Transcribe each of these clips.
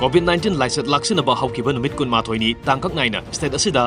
COVID-19 लाइसेट लाक्सिनबा हौकिबा नुमित कुनमाथोइनी तांकक नाइना स्टेट असिदा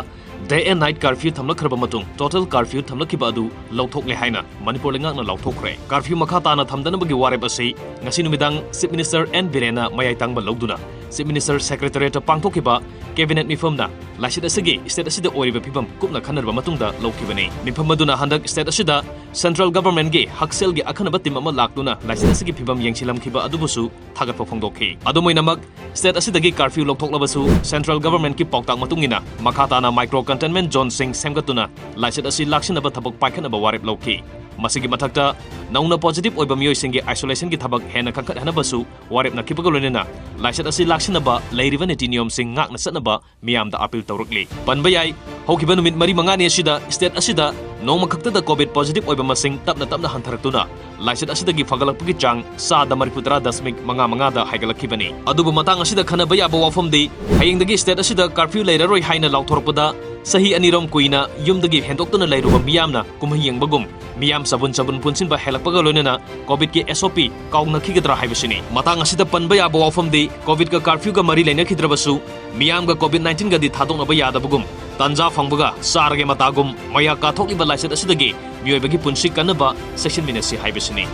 डे एंड नाइट कर्फ्यू थमलखरबा मतुंग टोटल कर्फ्यू थमलखिबा अदु लौथोकले हाइना मणिपुर लेंगाकना लौथोखरे कर्फ्यू मखा ताना थमदनबगी वारेब असि ngasi numidang Chief Minister N Birena mayai tangba loduna Chief Minister Secretariat pangthokiba cabinet mifamna lasit asigi state asida oiriba phibam kupna khanarba matungda lawkibani mifam aduna handak state asida central government gi haksel gi akhanaba tim ama lakduna lasit asigi phibam yengsilamkhiba adubusu thagatpa phongdokhi adumoinamak state asidagi curfew lawthoklabasu central government ki pauktak matungina makhatana micro containment zone sing semgatuna lasit asi laksinaba thabak paikhanaba warep lawki masigi mathakta nauna positive oiba miyoi singi isolation gi thabak hena khangkhat hanabasu warep na kipagolonena laisat asi laksinaba leiriba neti niyom sing ngakna satnaba miyam da appeal tawrukli panbayai hokiba numit mari mangani asida state asida noma khakta da covid positive oiba masing tapna hantharatuna laisat asida gi fagalakpagi chang sa da maripudra dasmik manga da haigalakibani adubu matang asida khana baya ba wafam di hayeng dagi state asida curfew leiraroi haina lauthorpada sahi anirom kuina yumdagi hendoktuna leiruba miyamna kumhiyeng bagum miyam sabun punsin ba helakpaga loinena covid ki SOP kaungna khigedra haibasini matang asida panbaya ba wafam di covid ka curfew ga mari leina khidrabasu miyam ga covid-19 ga di thadongna ba yada bagum tanja phangbaga sarge matagum maya ka thokiba laisat asidagi miyoibagi punsi kanaba section minasi haibasini